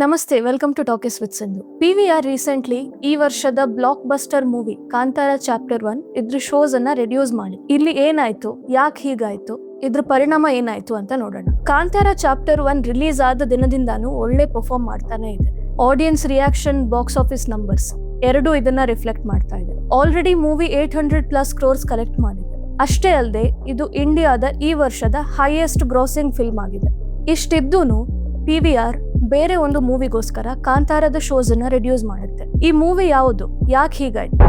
ನಮಸ್ತೆ, welcome to talkies with Sindhu. PVR recently ಈ ವರ್ಷದ blockbuster movie Kantara chapter 1 ಇದ್ರ ಶೋಸ್ ಅನ್ನ ರೆಡ್ಯೂಸ್ ಮಾಡಿ. ಇಲ್ಲಿ ಏನಾಯ್ತು, ಯಾಕೆ ಹೀಗಾಯ್ತು, ಇದ್ರ ಪರಿಣಾಮ ಏನಾಯ್ತು ಅಂತ ನೋಡೋಣ. ಕಾಂತಾರ ಚಾಪ್ಟರ್ 1 ರಿಲೀಸ್ ಆದ ದಿನದಿಂದಾನು ಒಳ್ಳೆ ಪರ್ಫಾರ್ಮ್ ಮಾಡ್ತಾನೆ ಇದೆ. Audience reaction, box office numbers ಎರಡು ಇದನ್ನ ರಿಫ್ಲೆಕ್ಟ್ ಮಾಡ್ತಾ ಇದೆ. ಆಲ್ರೆಡಿ ಮೂವಿ 800+ ಕ್ರೋರ್ಸ್ ಕಲೆಕ್ಟ್ ಮಾಡಿದೆ. ಅಷ್ಟೇ ಅಲ್ಲದೆ ಇದು ಇಂಡಿಯಾದ ಈ ವರ್ಷದ ಹೈಯೆಸ್ಟ್ ಗ್ರಾಸಿಂಗ್ ಫಿಲ್ಮ್ ಆಗಿದೆ. ಇಷ್ಟಿದ್ದೂನು PVR ಬೇರೆ ಒಂದು ಮೂವಿಗೋಸ್ಕರ ಕಾಂತಾರದ ಶೋಸ್ ಅನ್ನ ರೆಡ್ಯೂಸ್ ಮಾಡುತ್ತೆ. ಈ ಮೂವಿ ಯಾವುದು, ಯಾಕೆ ಹೀಗಾಯ್ತು?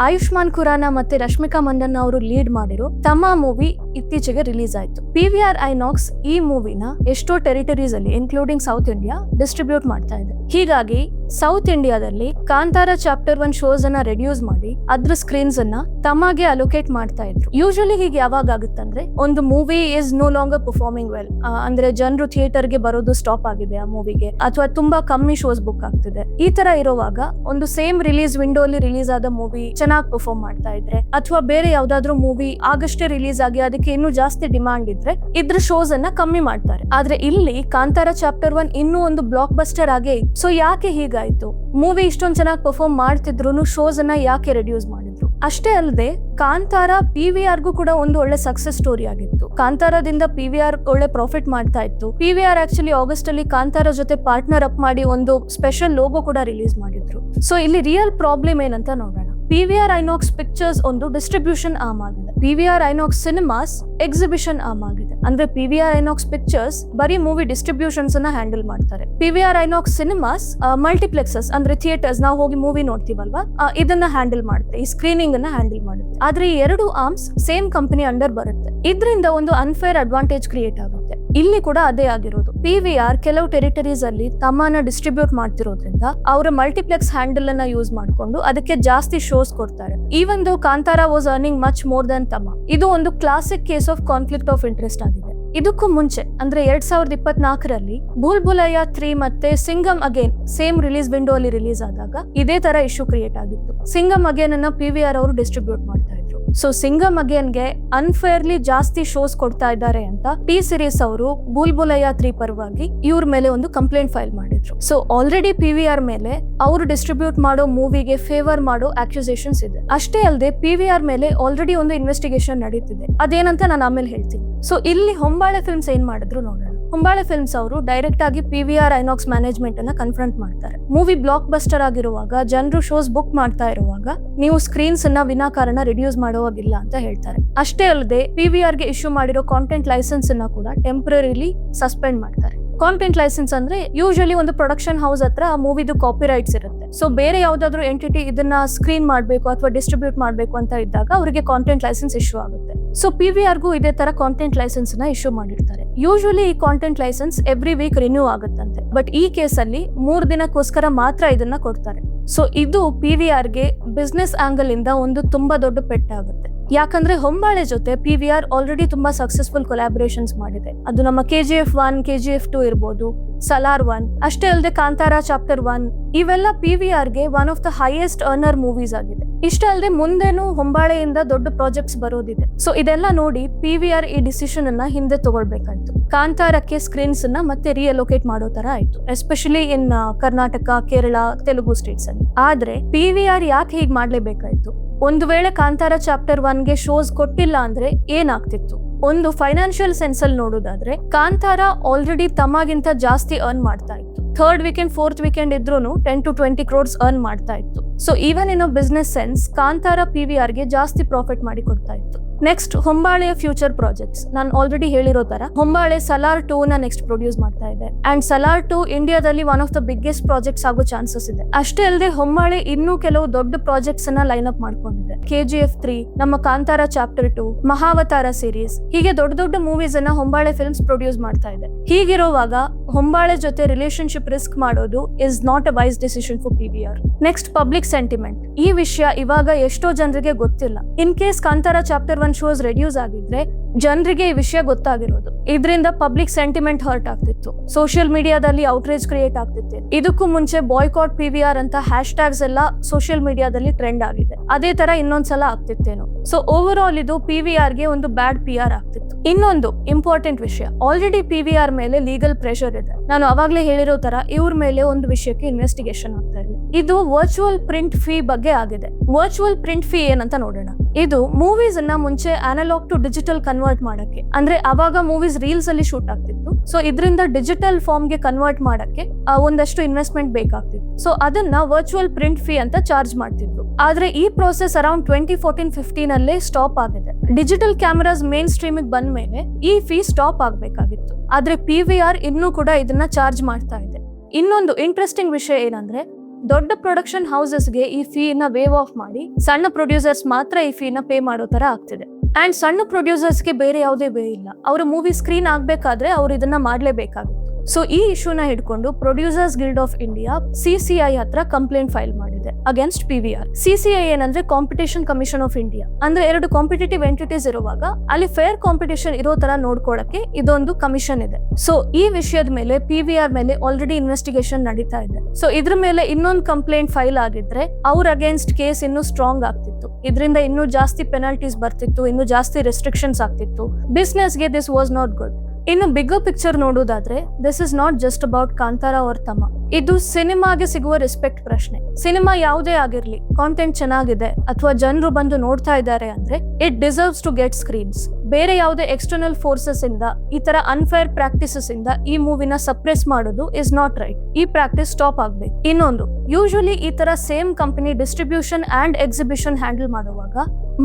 ಆಯುಷ್ಮಾನ್ ಖುರಾನಾ ಮತ್ತೆ ರಶ್ಮಿಕಾ ಮಂದಣ್ಣ ಅವರು ಲೀಡ್ ಮಾಡಿರೋ ತಮ್ಮ ಮೂವಿ ಇತ್ತೀಚೆಗೆ ರಿಲೀಸ್ ಆಯ್ತು. PVR ಐನಾಕ್ಸ್ ಈ ಮೂವಿನ ಎಷ್ಟೋ ಟೆರಿಟರೀಸ್ ಅಲ್ಲಿ ಇನ್ಕ್ಲೂಡಿಂಗ್ ಸೌತ್ ಇಂಡಿಯಾ ಡಿಸ್ಟ್ರಿಬ್ಯೂಟ್ ಮಾಡ್ತಾ ಇದೆ. ಹೀಗಾಗಿ ಸೌತ್ ಇಂಡಿಯಾದಲ್ಲಿ ಕಾಂತಾರ ಚಾಪ್ಟರ್ 1 ಶೋಸ್ ಅನ್ನ ರೆಡ್ಯೂಸ್ ಮಾಡಿ ಅದ್ರ ಸ್ಕ್ರೀನ್ಸ್ ಅನ್ನ ತಮಗೆ ಅಲೋಕೇಟ್ ಮಾಡ್ತಾ ಇದ್ರು. ಯೂಶಲಿ ಹೀಗೆ ಯಾವಾಗ ಆಗುತ್ತಂದ್ರೆ, ಒಂದು movie is no longer performing well, ಅಂದ್ರೆ ಜನರು ಥಿಯೇಟರ್ ಗೆ ಬರೋದು ಸ್ಟಾಪ್ ಆಗಿದೆ ಆ ಮೂವಿಗೆ, ಅಥವಾ ತುಂಬಾ ಕಮ್ಮಿ ಶೋಸ್ ಬುಕ್ ಆಗ್ತಿದೆ. ಈ ತರ ಇರುವಾಗ ಒಂದು ಸೇಮ್ ರಿಲೀಸ್ ವಿಂಡೋ ಅಲ್ಲಿ ರಿಲೀಸ್ ಆದ ಮೂವಿ ಚೆನ್ನಾಗಿ ಪರ್ಫಾರ್ಮ್ ಮಾಡ್ತಾ ಇದ್ರೆ, ಅಥವಾ ಬೇರೆ ಯಾವ್ದಾದ್ರು ಮೂವಿ ಆಗಷ್ಟೇ ರಿಲೀಸ್ ಆಗಿ ಅದಕ್ಕೆ ಇನ್ನೂ ಜಾಸ್ತಿ ಡಿಮಾಂಡ್ ಇದ್ರೆ ಇದ್ರ ಶೋಸ್ ಅನ್ನ ಕಮ್ಮಿ ಮಾಡ್ತಾರೆ. ಆದ್ರೆ ಇಲ್ಲಿ ಕಾಂತಾರ ಚಾಪ್ಟರ್ 1 ಇನ್ನೂ ಒಂದು ಬ್ಲಾಕ್ ಬಸ್ಟರ್ ಆಗೇ ಇತ್ತು. ಸೊ ಯಾಕೆ ಹೀಗಾಯ್ತು? ಮೂವಿ ಇಷ್ಟೊಂದು ಚೆನ್ನಾಗಿ ಪರ್ಫಾರ್ಮ್ ಮಾಡ್ತಿದ್ರು ಶೋಸ್ ಅನ್ನ ಯಾಕೆ ರೆಡ್ಯೂಸ್ ಮಾಡಿದ್ರು? ಅಷ್ಟೇ ಅಲ್ಲದೆ ಕಾಂತಾರ PVRಗೂ ಕೂಡ ಒಂದು ಒಳ್ಳೆ ಸಕ್ಸಸ್ ಸ್ಟೋರಿ ಆಗಿತ್ತು. ಕಾಂತಾರದಿಂದ PVR ಒಳ್ಳೆ ಪ್ರಾಫಿಟ್ ಮಾಡ್ತಾ ಇತ್ತು. PVR ಆಕ್ಚುಲಿ ಆಗಸ್ಟ್ ಅಲ್ಲಿ ಕಾಂತಾರ ಜೊತೆ ಪಾರ್ಟ್ನರ್ ಅಪ್ ಮಾಡಿ ಒಂದು ಸ್ಪೆಷಲ್ ಲೋಗೋ ಕೂಡ ರಿಲೀಸ್ ಮಾಡಿದ್ರು. ಸೊ ಇಲ್ಲಿ ರಿಯಲ್ ಪ್ರಾಬ್ಲಮ್ ಏನಂತ ನೋಡೋಣ. PVR ಐನಾಕ್ಸ್ ಪಿಕ್ಚರ್ಸ್ ಒಂದು ಡಿಸ್ಟ್ರಿಬ್ಯೂಷನ್ ಆರ್ಮ್ ಆಗಿದೆ. PVR INOX cinemas exhibition arm ಆಗಿದೆ. ಅಂದ್ರೆ PVR ಐನಾಕ್ಸ್ ಪಿಕ್ಚರ್ಸ್ ಬರೀ ಮೂವಿ ಡಿಸ್ಟ್ರಿಬ್ಯೂಷನ್ಸ್ ಅನ್ನ ಹ್ಯಾಂಡಲ್ ಮಾಡ್ತಾರೆ. PVR ಐನಾಕ್ಸ್ ಸಿನಿಮಾಸ್ ಮಲ್ಟಿಪ್ಲೆಕ್ಸಸ್ ಅಂದ್ರೆ ಥಿಯೇಟರ್ಸ್, ನಾವು ಹೋಗಿ ಮೂವಿ ನೋಡ್ತೀವಲ್ವಾ, ಇದನ್ನ ಹ್ಯಾಂಡಲ್ ಮಾಡುತ್ತೆ, ಈ ಸ್ಕ್ರೀನಿಂಗ್ ಅನ್ನ ಹ್ಯಾಂಡಲ್ ಮಾಡುತ್ತೆ. ಆದ್ರೆ ಈ ಎರಡು ಆರ್ಮ್ಸ್ ಸೇಮ್ ಕಂಪನಿ ಅಂಡರ್ ಬರುತ್ತೆ. ಇದರಿಂದ ಒಂದು ಅನ್ಫೇರ್ ಅಡ್ವಾಂಟೇಜ್ ಕ್ರಿಯೇಟ್ ಆಗುತ್ತೆ. ಇಲ್ಲಿ ಕೂಡ ಅದೇ ಆಗಿರೋದು. PVR ಕೆಲವು ಟೆರಿಟರೀಸ್ ಅಲ್ಲಿ ತಮ್ಮನ್ನ ಡಿಸ್ಟ್ರಿಬ್ಯೂಟ್ ಮಾಡ್ತಿರೋದ್ರಿಂದ ಅವರ ಮಲ್ಟಿಪ್ಲೆಕ್ಸ್ ಹ್ಯಾಂಡಲ್ ಅನ್ನ ಯೂಸ್ ಮಾಡ್ಕೊಂಡು ಅದಕ್ಕೆ ಜಾಸ್ತಿ ಶೋಸ್ ಕೊಡ್ತಾರೆ. Even though Kantara was earning much more than ತಮ್ಮ. ಇದು ಒಂದು classic case of conflict of interest ಆಗಿದೆ. ಇದಕ್ಕೂ ಮುಂಚೆ ಅಂದ್ರೆ 2024ರಲ್ಲಿ ಭೂಲ್ ಭುಲಯ್ಯಾ 3 ಮತ್ತೆ Singam again same release window ಅಲ್ಲಿ ರಿಲೀಸ್ ಆದಾಗ ಇದೇ ತರ ಇಶ್ಯೂ ಕ್ರಿಯೇಟ್ ಆಗಿತ್ತು. ಸಿಂಗಮ್ ಅಗೇನ್ ಅನ್ನ PVR ಅವರು ಡಿಸ್ಟ್ರಿಬ್ಯೂಟ್ ಮಾಡ್ತಾ ಇದ್ರು. ಸೊ ಸಿಂಗಮ್ ಅಗೇನ್ ಗೆ ಅನ್ಫೇರ್ಲಿ ಜಾಸ್ತಿ ಶೋಸ್ ಕೊಡ್ತಾ ಇದ್ದಾರೆ ಅಂತ ಟಿ ಸಿರೀಸ್ ಅವರು ಭೂಲ್ ಭುಲಯ್ಯಾ 3 ಪರವಾಗಿ ಇವ್ರ ಮೇಲೆ ಒಂದು ಕಂಪ್ಲೇಂಟ್ ಫೈಲ್ ಮಾಡಿದ್ರು. ಸೊ ಆಲ್ರೆಡಿ PVR ಮೇಲೆ ಅವರು ಡಿಸ್ಟ್ರಿಬ್ಯೂಟ್ ಮಾಡೋ ಮೂವಿಗೆ ಫೇವರ್ ಮಾಡೋ ಅಕ್ಯುಸೇಷನ್ಸ್ ಇದೆ. ಅಷ್ಟೇ ಅಲ್ಲದೆ PVR ಮೇಲೆ ಆಲ್ರೆಡಿ ಒಂದು ಇನ್ವೆಸ್ಟಿಗೇಷನ್ ನಡೀತಿದೆ. ಅದೇನಂತ ನಾನು ಆಮೇಲೆ ಹೇಳ್ತೀನಿ. ಸೊ ಇಲ್ಲಿ ಹೊಂಬಾಳೆ ಫಿಲ್ಮ್ಸ್ ಏನ್ ಮಾಡಿದ್ರು ನೋಡೋಣ. ಹೊಂಬಾಳೆ ಫಿಲ್ಮ್ಸ್ ಅವರು ಡೈರೆಕ್ಟ್ ಆಗಿ PVR ಐನಾಕ್ಸ್ ಮ್ಯಾನೇಜ್ಮೆಂಟ್ ಅನ್ನ ಕನ್ಫ್ರಂಟ್ ಮಾಡ್ತಾರೆ. ಮೂವಿ ಬ್ಲಾಕ್ ಬಸ್ಟರ್ ಆಗಿರುವಾಗ, ಜನರು ಶೋಸ್ ಬುಕ್ ಮಾಡ್ತಾ ಇರುವಾಗ ನೀವು ಸ್ಕ್ರೀನ್ಸ್ ಅನ್ನ ವಿನಾಕಾರಣ ರಿಡ್ಯೂಸ್ ಮಾಡುವಾಗಿಲ್ಲ ಅಂತ ಹೇಳ್ತಾರೆ. ಅಷ್ಟೇ ಅಲ್ಲದೆ PVR ಗೆ ಇಶ್ಯೂ ಮಾಡಿರೋ ಕಾಂಟೆಂಟ್ ಲೈಸೆನ್ಸ್ ಅನ್ನ ಕೂಡ ಟೆಂಪರರಿಲಿ ಸಸ್ಪೆಂಡ್ ಮಾಡ್ತಾರೆ. ಕಾಂಟೆಂಟ್ ಲೈಸೆನ್ಸ್ ಅಂದ್ರೆ ಯೂಶಲಿ ಒಂದು ಪ್ರೊಡಕ್ಷನ್ ಹೌಸ್ ಹತ್ರ ಆ ಮೂವಿದು ಕಾಪಿ ರೈಟ್ಸ್ ಇರುತ್ತೆ. ಸೊ ಬೇರೆ ಯಾವ್ದಾದ್ರು ಎಂಟಿಟಿ ಇದನ್ನ ಸ್ಕ್ರೀನ್ ಮಾಡ್ಬೇಕು ಅಥವಾ ಡಿಸ್ಟ್ರಿಬ್ಯೂಟ್ ಮಾಡ್ಬೇಕು ಅಂತ ಇದ್ದಾಗ ಅವರಿಗೆ ಕಾಂಟೆಂಟ್ ಲೈಸೆನ್ಸ್ ಇಶ್ಯೂ ಆಗುತ್ತೆ. ಸೊ PVRಗೂ ಇದೇ ತರ ಕಾಂಟೆಂಟ್ ಲೈಸೆನ್ಸ್ ನ ಇಶ್ಯೂ ಮಾಡಿರ್ತಾರೆ. ಯೂಶಲಿ ಈ content licence every week renew ಆಗುತ್ತಂತೆ. ಬಟ್ ಈ ಕೇಸಲ್ಲಿ 3 ದಿನಕ್ಕೋಸ್ಕರ ಮಾತ್ರ ಇದನ್ನ ಕೊಡ್ತಾರೆ. ಸೊ ಇದು PVR ಗೆ ಬಿಸ್ನೆಸ್ ಆಂಗಲ್ ಇಂದ ಒಂದು ತುಂಬಾ ದೊಡ್ಡ ಪೆಟ್ಟಾಗುತ್ತೆ. ಯಾಕಂದ್ರೆ ಹೊಂಬಾಳೆ ಜೊತೆ PVR ಆಲ್ರೆಡಿ ತುಂಬಾ ಸಕ್ಸಸ್ಫುಲ್ ಕೊಲಾಬರೇಷನ್ಸ್ ಮಾಡಿದೆ. ಅದು ನಮ್ಮ KGF 1, KGF 2 ಇರ್ಬೋದು, ಸಲಾರ್ 1, ಅಷ್ಟೇ ಅಲ್ಲದೆ ಕಾಂತಾರ ಚಾಪ್ಟರ್ 1 ಇವೆಲ್ಲ PVR ಗೆ one of the highest earner movies ಆಗಿದೆ. ಇಷ್ಟೇ ಅಲ್ಲದೆ ಮುಂದೆನೂ ಹೊಂಬಾಳೆಯಿಂದ ದೊಡ್ಡ ಪ್ರಾಜೆಕ್ಟ್ಸ್ ಬರೋದಿದೆ. ಸೊ ಇದೆಲ್ಲ ನೋಡಿ PVR ಈ ಡಿಸಿಷನ್ ಅನ್ನ ಹಿಂದೆ ತಗೊಳ್ಬೇಕಾಯ್ತು. ಕಾಂತಾರಕ್ಕೆ ಸ್ಕ್ರೀನ್ಸ್ ಅನ್ನ ಮತ್ತೆ ರಿಅಲೋಕೇಟ್ ಮಾಡೋ ತರ ಆಯ್ತು, especially in Karnataka, Kerala, Telugu States ಅಲ್ಲಿ. ಆದ್ರೆ PVR ಯಾಕೆ ಹೀಗ್ ಮಾಡ್ಲೇಬೇಕಾಯ್ತು? ಒಂದು ವೇಳೆ ಕಾಂತಾರ ಚಾಪ್ಟರ್ 1 ಗೆ ಶೋಸ್ ಕೊಟ್ಟಿಲ್ಲ ಅಂದ್ರೆ ಏನಾಗ್ತಿತ್ತು? ಒಂದು ಫೈನಾನ್ಷಿಯಲ್ ಸೆನ್ಸ್ ಅಲ್ಲಿ ನೋಡೋದಾದ್ರೆ ಕಾಂತಾರ ಆಲ್ರೆಡಿ ತಮಗಿಂತ ಜಾಸ್ತಿ ಅರ್ನ್ ಮಾಡ್ತಾ ಇತ್ತು. 3rd ವೀಕೆಂಡ್ 4th ವೀಕೆಂಡ್ ಇದ್ರೂನು 10 to 20 ಕ್ರೋರ್ಸ್ ಅರ್ನ್ ಮಾಡ್ತಾ ಇತ್ತು. So even in business sense Kantara PVR ಗೆ ಜಾಸ್ತಿ ಪ್ರಾಫಿಟ್ ಮಾಡಿ ಕೊಡ್ತಾ ಇತ್ತು. ನೆಕ್ಸ್ಟ್ ಹೊಂಬಾಳೆಯ ಫ್ಯೂಚರ್ ಪ್ರಾಜೆಕ್ಟ್ಸ್. ನಾನು ಆಲ್ರೆಡಿ ಹೇಳಿರೋ ತರ ಹೊಂಬಾಳೆ ಸಲಾರ್ 2 ನ ನೆಕ್ಸ್ಟ್ ಪ್ರೊಡ್ಯೂಸ್ ಮಾಡ್ತಾ ಇದೆ. ಅಂಡ್ ಸಲಾರ್ 2 ಇಂಡಿಯಾದಲ್ಲಿ one of the biggest projects ಆಗೋ ಚಾನ್ಸಸ್ ಇದೆ. ಅಷ್ಟೇ ಅಲ್ಲದೆ ಹೊಂಬಾಳೆ ಇನ್ನೂ ಕೆಲವು ದೊಡ್ಡ ಪ್ರಾಜೆಕ್ಟ್ಸ್ ಅನ್ನ ಲೈನ್ ಅಪ್ ಮಾಡ್ಕೊಂಡಿದೆ. KGF 3, ನಮ್ಮ ಕಾಂತಾರ ಚಾಪ್ಟರ್ 2, ಮಹಾವತಾರ ಸೀರೀಸ್, ಹೀಗೆ ದೊಡ್ಡ ದೊಡ್ಡ ಮೂವೀಸ್ ಅನ್ನ ಹೊಂಬಾಳೆ ಫಿಲ್ಮ್ಸ್ ಪ್ರೊಡ್ಯೂಸ್ ಮಾಡ್ತಾ ಇದೆ. ಹೀಗಿರುವಾಗ ಹೊಂಬಾಳೆ ಜೊತೆ ರಿಲೇಶನ್ಶಿಪ್ ರಿಸ್ಕ್ ಮಾಡೋದು is not a wise decision for PVR. Next public sentiment. ಈ ವಿಷಯ ಇವಾಗ ಎಷ್ಟೋ ಜನರಿಗೆ ಗೊತ್ತಿಲ್ಲ. In case Kantara chapter 1 shows reduce ಆಗಿದ್ರೆ ಜನರಿಗೆ ಈ ವಿಷಯ ಗೊತ್ತಾಗಿರೋದು. ಇದರಿಂದ ಪಬ್ಲಿಕ್ ಸೆಂಟಿಮೆಂಟ್ ಹರ್ಟ್ ಆಗ್ತಿತ್ತು, ಸೋಷಿಯಲ್ ಮೀಡಿಯಾದಲ್ಲಿ ಔಟ್ರೇಜ್ ಕ್ರಿಯೇಟ್ ಆಗ್ತಿತ್ತು. ಇದಕ್ಕೂ ಮುಂಚೆ ಬಾಯ್ಕಾಟ್ PVR ಅಂತ ಹ್ಯಾಶ್ ಟ್ಯಾಗ್ಸ್ ಎಲ್ಲ ಸೋಷಿಯಲ್ ಮೀಡಿಯಾದಲ್ಲಿ ಟ್ರೆಂಡ್ ಆಗಿದೆ. ಅದೇ ತರ ಇನ್ನೊಂದ್ಸಲ ಆಗ್ತಿತ್ತೇನೋ. ಸೊ ಓವರ್ ಆಲ್ ಇದು PVR ಗೆ ಒಂದು ಬ್ಯಾಡ್ PR ಆಗ್ತಿತ್ತು. ಇನ್ನೊಂದು ಇಂಪಾರ್ಟೆಂಟ್ ವಿಷಯ, ಆಲ್ರೆಡಿ PVR ಮೇಲೆ ಲೀಗಲ್ ಪ್ರೆಷರ್ ಇದೆ. ನಾನು ಅವಾಗ್ಲೇ ಹೇಳಿರೋ ತರ ಇವ್ರ ಮೇಲೆ ಒಂದು ವಿಷಯಕ್ಕೆ ಇನ್ವೆಸ್ಟಿಗೇಷನ್ ಆಗ್ತಾ ಇದೆ. ಇದು ವರ್ಚುವಲ್ ಪ್ರಿಂಟ್ ಫೀ ಬಗ್ಗೆ ಆಗಿದೆ. ವರ್ಚುವಲ್ ಪ್ರಿಂಟ್ ಫೀ ಏನಂತ ನೋಡೋಣ. ಇದು ಮೂವೀಸ್ ಅನ್ನ ಮುಂಚೆ ಅನಲಾಗ್ ಟು ಡಿಜಿಟಲ್ ಕನ್ವರ್ಟ್ ಮಾಡಕ್ಕೆ, ಅಂದ್ರೆ ಅವಾಗ ಮೂವೀಸ್ ರೀಲ್ಸ್ ಅಲ್ಲಿ ಶೂಟ್ ಆಗ್ತಿತ್ತು. ಸೊ ಇದರಿಂದ ಡಿಜಿಟಲ್ ಫಾರ್ಮ್ ಗೆ ಕನ್ವರ್ಟ್ ಮಾಡಕ್ಕೆ ಒಂದಷ್ಟು ಇನ್ವೆಸ್ಟ್ಮೆಂಟ್ ಬೇಕಾಗ್ತಿತ್ತು. ಸೊ ಅದನ್ನ ವರ್ಚುವಲ್ ಪ್ರಿಂಟ್ ಫೀ ಅಂತ ಚಾರ್ಜ್ ಮಾಡ್ತಿದ್ರು. ಆದ್ರೆ ಈ ಪ್ರೋಸೆಸ್ ಅರೌಂಡ್ 2014-15 ಅಲ್ಲೇ ಸ್ಟಾಪ್ ಆಗಿದೆ. ಡಿಜಿಟಲ್ ಕ್ಯಾಮೆರಾಸ್ ಮೇನ್ ಸ್ಟ್ರೀಮ್ ಬಂದ ಮೇಲೆ ಈ ಫೀ ಸ್ಟಾಪ್ ಆಗ್ಬೇಕಾಗಿತ್ತು. ಆದ್ರೆ PVR ಇನ್ನೂ ಕೂಡ ಇದನ್ನ ಚಾರ್ಜ್ ಮಾಡ್ತಾ ಇದೆ. ಇನ್ನೊಂದು ಇಂಟ್ರೆಸ್ಟಿಂಗ್ ವಿಷಯ ಏನಂದ್ರೆ, ದೊಡ್ಡ ಪ್ರೊಡಕ್ಷನ್ ಹೌಸಸ್ಗೆ ಈ ಫೀನ ವೇವ್ ಆಫ್ ಮಾಡಿ ಸಣ್ಣ ಪ್ರೊಡ್ಯೂಸರ್ಸ್ ಮಾತ್ರ ಈ ಫೀನ ಪೇ ಮಾಡೋ ತರ ಆಗ್ತಿದೆ. ಅಂಡ್ ಸಣ್ಣ ಪ್ರೊಡ್ಯೂಸರ್ಸ್ಗೆ ಬೇರೆ ಯಾವುದೇ ವೇ ಇಲ್ಲ. ಅವರ ಮೂವಿ ಸ್ಕ್ರೀನ್ ಆಗ್ಬೇಕಾದ್ರೆ ಅವ್ರು ಇದನ್ನ ಮಾಡ್ಲೇಬೇಕಾಗುತ್ತೆ. ಸೊ ಈ ಇಶ್ಯೂನ ಹಿಡ್ಕೊಂಡು producers guild of India CCI ಹತ್ರ ಕಂಪ್ಲೇಂಟ್ ಫೈಲ್ ಮಾಡಿದೆ ಅಗೇನ್ಸ್ಟ್ PVR. CCI ಏನಂದ್ರೆ ಕಾಂಪಿಟೇಷನ್ ಕಮಿಷನ್ ಆಫ್ ಇಂಡಿಯಾ. ಅಂದ್ರೆ ಎರಡು ಕಾಂಪಿಟೇಟಿವ್ ಎಂಟಿಟೀಸ್ ಇರುವಾಗ ಅಲ್ಲಿ ಫೇರ್ ಕಾಂಪಿಟೇಷನ್ ಇರೋ ತರ ನೋಡ್ಕೊಳಕ್ಕೆ ಇದೊಂದು ಕಮಿಷನ್ ಇದೆ. ಸೊ ಈ ವಿಷಯದ ಮೇಲೆ PVR ಮೇಲೆ ಆಲ್ರೆಡಿ ಇನ್ವೆಸ್ಟಿಗೇಷನ್ ನಡೀತಾ ಇದೆ. ಸೊ ಇದ್ರ ಮೇಲೆ ಇನ್ನೊಂದು ಕಂಪ್ಲೇಂಟ್ ಫೈಲ್ ಆಗಿದ್ರೆ ಅವ್ರ ಅಗೇನ್ಸ್ಟ್ ಕೇಸ್ ಇನ್ನೂ ಸ್ಟ್ರಾಂಗ್ ಆಗ್ತಿತ್ತು. ಇದರಿಂದ ಇನ್ನೂ ಜಾಸ್ತಿ ಪೆನಾಲ್ಟೀಸ್ ಬರ್ತಿತ್ತು, ಇನ್ನೂ ಜಾಸ್ತಿ ರೆಸ್ಟ್ರಿಕ್ಷನ್ಸ್ ಆಗ್ತಿತ್ತು. ಬಿಸ್ನೆಸ್ಗೆ ದಿಸ್ ವಾಸ್ ನಾಟ್ ಗುಡ್. ಇನ್ನು ಬಿಗ್ಗರ್ ಪಿಕ್ಚರ್ ನೋಡೋದಾದ್ರೆ, this is not just about Kantara or ತಮ್ಮ. ಇದು ಸಿನಿಮಾಗೆ ಸಿಗುವ ರೆಸ್ಪೆಕ್ಟ್ ಪ್ರಶ್ನೆ. ಸಿನಿಮಾ ಯಾವುದೇ ಆಗಿರ್ಲಿ, ಕಾಂಟೆಂಟ್ ಚೆನ್ನಾಗಿದೆ ಅಥವಾ ಜನರು ಬಂದು ನೋಡ್ತಾ ಇದ್ದಾರೆ ಅಂದ್ರೆ it deserves to get screens. ಬೇರೆ ಯಾವುದೇ ಎಕ್ಸ್ಟರ್ನಲ್ ಫೋರ್ಸಸ್ ಇಂದ ಈ ತರ ಅನ್ಫೇರ್ ಪ್ರಾಕ್ಟೀಸಸ್ ಇಂದ ಈ ಮೂವಿನ ಸಪ್ರೆಸ್ ಮಾಡೋದು ಇಸ್ ನಾಟ್ ರೈಟ್. ಈ ಪ್ರಾಕ್ಟೀಸ್ ಸ್ಟಾಪ್ ಆಗ್ಬೇಕು. ಇನ್ನೊಂದು, ಯೂಶುವಲಿ ಈ ತರ same company distribution and exhibition handle ಮಾಡುವಾಗ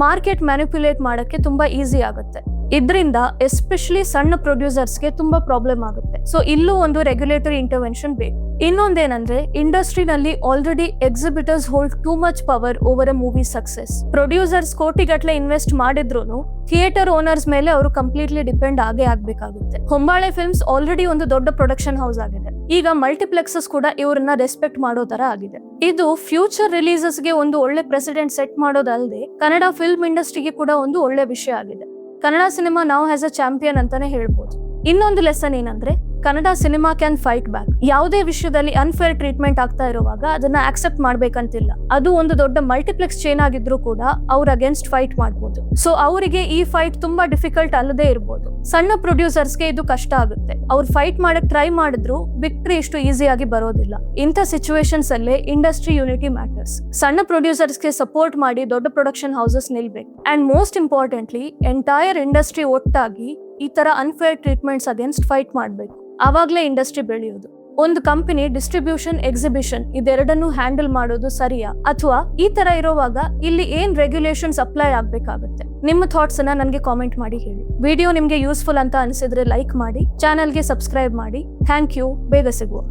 ಮಾರ್ಕೆಟ್ ಮ್ಯಾನಿಪ್ಯುಲೇಟ್ ಮಾಡಕ್ಕೆ ತುಂಬಾ ಈಸಿ ಆಗುತ್ತೆ. ಇದರಿಂದ ಎಸ್ಪೆಷಲಿ ಸಣ್ಣ ಪ್ರೊಡ್ಯೂಸರ್ಸ್ಗೆ ತುಂಬಾ ಪ್ರಾಬ್ಲಮ್ ಆಗುತ್ತೆ. ಸೊ ಇಲ್ಲೂ ಒಂದು ರೆಗ್ಯುಲೇಟರಿ ಇಂಟರ್ವೆನ್ಷನ್ ಬೇಕು. ಇನ್ನೊಂದೇನಂದ್ರೆ, ಇಂಡಸ್ಟ್ರಿನಲ್ಲಿ already exhibitors hold too much power over a movie success. Producers ಕೋಟಿಗಟ್ಟಲೆ ಇನ್ವೆಸ್ಟ್ ಮಾಡಿದ್ರು ಥಿಯೇಟರ್ ಓನರ್ಸ್ ಮೇಲೆ ಅವರು ಕಂಪ್ಲೀಟ್ಲಿ ಡಿಪೆಂಡ್ ಆಗ್ಬೇಕಾಗುತ್ತೆ. ಹೊಂಬಾಳೆ ಫಿಲ್ಮ್ಸ್ ಆಲ್ರೆಡಿ ಒಂದು ದೊಡ್ಡ ಪ್ರೊಡಕ್ಷನ್ ಹೌಸ್ ಆಗಿದೆ. ಈಗ ಮಲ್ಟಿಪ್ಲೆಕ್ಸಸ್ ಕೂಡ ಇವ್ರನ್ನ ರೆಸ್ಪೆಕ್ಟ್ ಮಾಡೋ ತರ ಆಗಿದೆ. ಇದು ಫ್ಯೂಚರ್ ರಿಲೀಸಸ್ಗೆ ಒಂದು ಒಳ್ಳೆ ಪ್ರೆಸಿಡೆಂಟ್ ಸೆಟ್ ಮಾಡೋದಲ್ಲದೆ ಕನ್ನಡ ಫಿಲ್ಮ್ ಇಂಡಸ್ಟ್ರಿಗೆ ಕೂಡ ಒಂದು ಒಳ್ಳೆ ವಿಷಯ ಆಗಿದೆ. ಕನ್ನಡ ಸಿನಿಮಾ ನಾವು ಆಸ್ ಅ ಚಾಂಪಿಯನ್ ಅಂತಾನೆ ಹೇಳ್ಬೋದು. ಇನ್ನೊಂದು ಲೆಸನ್ ಏನಂದ್ರೆ, Kannada cinema can fight back. ಯಾವುದೇ ವಿಷಯದಲ್ಲಿ ಅನ್ಫೇರ್ ಟ್ರೀಟ್ಮೆಂಟ್ ಆಗ್ತಾ ಇರುವಾಗ ಅದನ್ನ ಆಕ್ಸೆಪ್ಟ್ ಮಾಡ್ಬೇಕಂತಿಲ್ಲ. ಅದು ಒಂದು ದೊಡ್ಡ ಮಲ್ಟಿಪ್ಲೆಕ್ಸ್ ಚೇನ್ ಆಗಿದ್ರು ಕೂಡ ಅವ್ರ ಅಗೇನ್ಸ್ಟ್ ಫೈಟ್ ಮಾಡ್ಬೋದು. ಸೊ ಅವರಿಗೆ ಈ ಫೈಟ್ ತುಂಬಾ ಡಿಫಿಕಲ್ಟ್ ಅಲ್ಲದೆ ಇರ್ಬೋದು. ಸಣ್ಣ ಪ್ರೊಡ್ಯೂಸರ್ಸ್ಗೆ ಇದು ಕಷ್ಟ ಆಗುತ್ತೆ. ಅವ್ರು ಫೈಟ್ ಮಾಡಕ್ ಟ್ರೈ ಮಾಡಿದ್ರು ವಿಕ್ಟ್ರಿ ಇಷ್ಟು ಈಸಿಯಾಗಿ ಬರೋದಿಲ್ಲ. ಇಂಥ ಸಿಚುವೇಶನ್ಸ್ ಅಲ್ಲೇ ಇಂಡಸ್ಟ್ರಿ ಯೂನಿಟಿ ಮ್ಯಾಟರ್ಸ್. ಸಣ್ಣ ಪ್ರೊಡ್ಯೂಸರ್ಸ್ಗೆ ಸಪೋರ್ಟ್ ಮಾಡಿ ದೊಡ್ಡ ಪ್ರೊಡಕ್ಷನ್ ಹೌಸಸ್ ನಿಲ್ಬೇಕು. And most importantly entire industry ಒಟ್ಟಾಗಿ ಈ ತರ ಅನ್ಫೇರ್ ಟ್ರೀಟ್ಮೆಂಟ್ಸ್ ಅಗೇನ್ಸ್ಟ್ ಫೈಟ್ ಮಾಡ್ಬೇಕು. ಆವಾಗ್ಲೇ ಇಂಡಸ್ಟ್ರಿ ಬೆಳೆಯೋದು. ಒಂದು ಕಂಪನಿ ಡಿಸ್ಟ್ರಿಬ್ಯೂಷನ್, ಎಕ್ಸಿಬಿಷನ್ ಇದೆರಡನ್ನು ಹ್ಯಾಂಡಲ್ ಮಾಡೋದು ಸರಿಯಾ, ಅಥವಾ ಈ ತರ ಇರುವಾಗ ಇಲ್ಲಿ ಏನ್ ರೆಗ್ಯುಲೇಷನ್ಸ್ ಅಪ್ಲೈ ಆಗ್ಬೇಕಾಗುತ್ತೆ? ನಿಮ್ಮ ಥಾಟ್ಸ್ ಅನ್ನ ನನಗೆ ಕಾಮೆಂಟ್ ಮಾಡಿ ಹೇಳಿ. ವಿಡಿಯೋ ನಿಮ್ಗೆ ಯೂಸ್ಫುಲ್ ಅಂತ ಅನಿಸಿದ್ರೆ ಲೈಕ್ ಮಾಡಿ, ಚಾನೆಲ್ಗೆ ಸಬ್ಸ್ಕ್ರೈಬ್ ಮಾಡಿ. Thank you. ಬೇಗ ಸಿಗುವ.